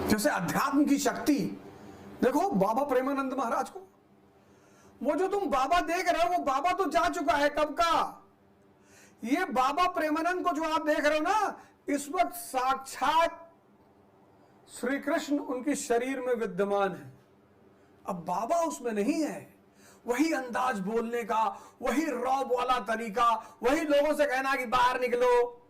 जैसे अध्यात्म की शक्ति देखो बाबा प्रेमानंद महाराज को, वो जो तुम बाबा देख रहे हो वो बाबा तो जा चुका है कब का। ये बाबा प्रेमानंद को जो आप देख रहे हो ना, इस वक्त साक्षात श्री कृष्ण उनके शरीर में विद्यमान है। अब बाबा उसमें नहीं है। वही अंदाज बोलने का, वही रौब वाला तरीका, वही लोगों से कहना कि बाहर निकलो।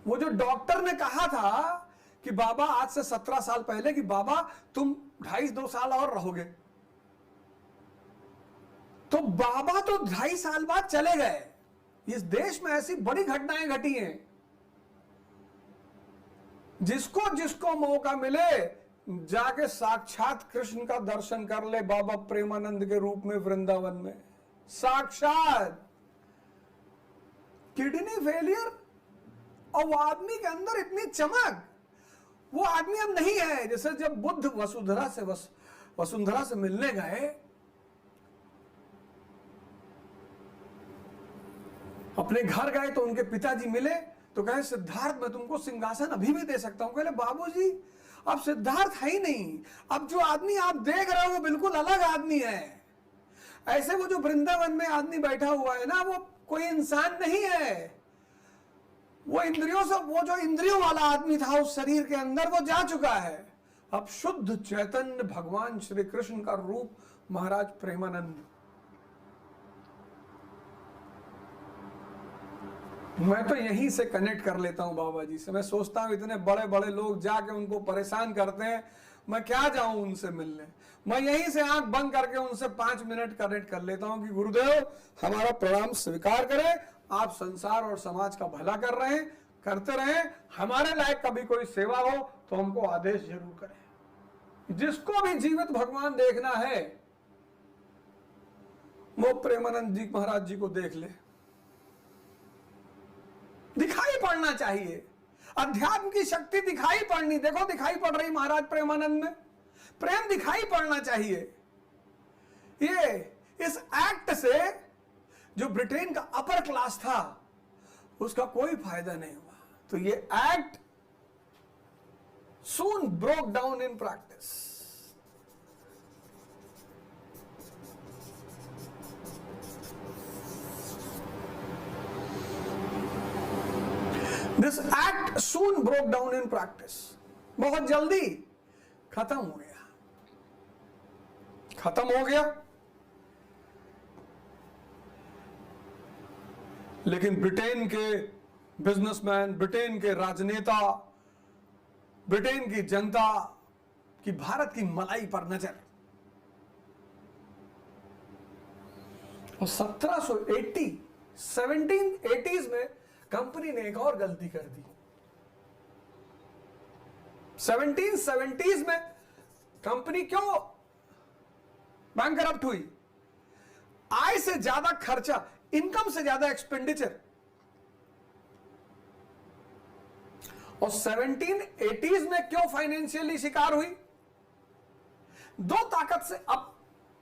वो जो डॉक्टर ने कहा था कि बाबा आज से 17 साल पहले कि बाबा तुम 2.5-2 साल और रहोगे, तो बाबा तो 2.5 साल बाद चले गए। इस देश में ऐसी बड़ी घटनाएं घटी हैं। जिसको जिसको मौका मिले जाके साक्षात कृष्ण का दर्शन कर ले, बाबा प्रेमानंद के रूप में वृंदावन में साक्षात। किडनी फेलियर और वो आदमी के अंदर इतनी चमक, वो आदमी अब नहीं है। जैसे जब बुद्ध वसुंधरा से मिलने गए, अपने घर गए तो उनके पिताजी मिले तो कहे सिद्धार्थ मैं तुमको सिंहासन अभी भी दे सकता हूं। कहले बाबूजी अब सिद्धार्थ है ही नहीं, अब जो आदमी आप देख रहे हो वो बिल्कुल अलग आदमी है। ऐसे वो जो वृंदावन में आदमी बैठा हुआ है ना, वो कोई इंसान नहीं है। वो इंद्रियों से, वो जो इंद्रियों वाला आदमी था उस शरीर के अंदर, वो जा चुका है। अब शुद्ध चैतन्य भगवान श्री कृष्ण का रूप महाराज प्रेमानंद। मैं तो यहीं से कनेक्ट कर लेता हूं बाबा जी से। मैं सोचता हूं इतने बड़े बड़े लोग जाके उनको परेशान करते हैं, मैं क्या जाऊं उनसे मिलने। मैं यहीं से आंख बंद करके उनसे 5 मिनट कनेक्ट कर लेता हूं कि गुरुदेव हमारा प्रणाम स्वीकार करें, आप संसार और समाज का भला कर रहे हैं, करते रहें। हमारे लायक कभी कोई सेवा हो तो हमको आदेश जरूर करें। जिसको भी जीवित भगवान देखना है वो प्रेमानंद जी महाराज जी को देख ले। दिखाई पड़ना चाहिए, अध्यात्म की शक्ति दिखाई पड़नी। देखो दिखाई पड़ रही महाराज प्रेमानंद में, प्रेम दिखाई पड़ना चाहिए। ये इस एक्ट से जो ब्रिटेन का अपर क्लास था उसका कोई फायदा नहीं हुआ। तो ये act soon broke down in practice. This act soon broke down in practice. बहुत जल्दी खत्म हो गया, खत्म हो गया। लेकिन ब्रिटेन के बिजनेसमैन, ब्रिटेन के राजनेता, ब्रिटेन की जनता की भारत की मलाई पर नजर। और 1780s में कंपनी ने एक और गलती कर दी। 1770s में कंपनी क्यों बैंकरप्ट हुई? आय से ज्यादा खर्चा, इनकम से ज्यादा एक्सपेंडिचर। और 1780s में क्यों फाइनेंशियली शिकार हुई? दो ताकत से, अब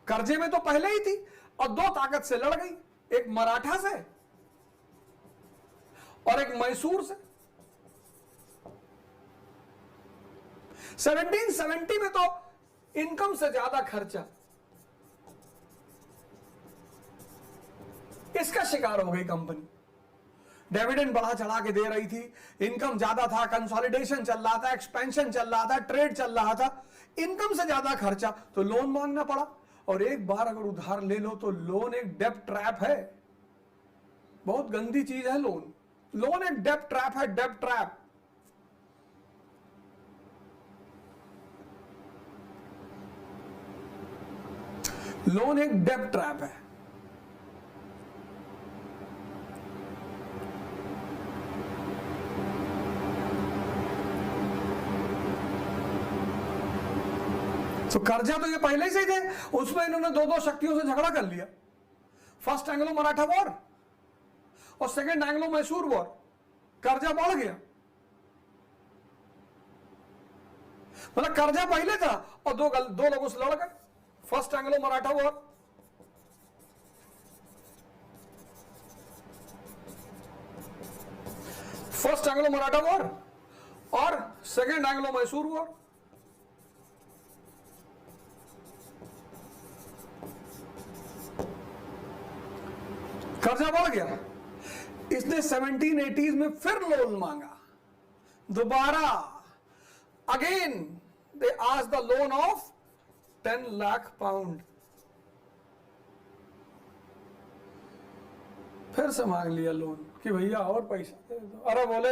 कर्जे में तो पहले ही थी और दो ताकत से लड़ गई, एक मराठा से और एक मैसूर से। 1770 में तो इनकम से ज्यादा खर्चा, इसका शिकार हो गई कंपनी। डिविडेंड बढ़ा चढ़ा के दे रही थी, इनकम ज्यादा था, कंसोलिडेशन चल रहा था, एक्सपेंशन चल रहा था, ट्रेड चल रहा था, इनकम से ज्यादा खर्चा, तो लोन मांगना पड़ा। और एक बार अगर उधार ले लो तो लोन एक डेब्ट ट्रैप है, बहुत गंदी चीज है लोन। लोन एक डेब्ट ट्रैप है, डेब्ट ट्रैप। लोन एक डेब्ट ट्रैप है। तो कर्जा तो ये पहले से ही थे, उसमें इन्होंने दो दो शक्तियों से झगड़ा कर लिया। फर्स्ट एंग्लो मराठा वॉर और सेकंड एंग्लो मैसूर वॉर। कर्जा बढ़ गया, मतलब कर्जा पहले था और दो लोगों से लड़ गए। First Anglo Maratha war, first Anglo Maratha war और सेकेंड एंग्लो मैसूर वॉर, कर्जा बढ़ गया, इसने 1780s में फिर लोन मांगा, दोबारा again they asked the loan of 10 lakh pound, फिर से मांग लिया लोन कि भैया और पैसा दे दो। अरे बोले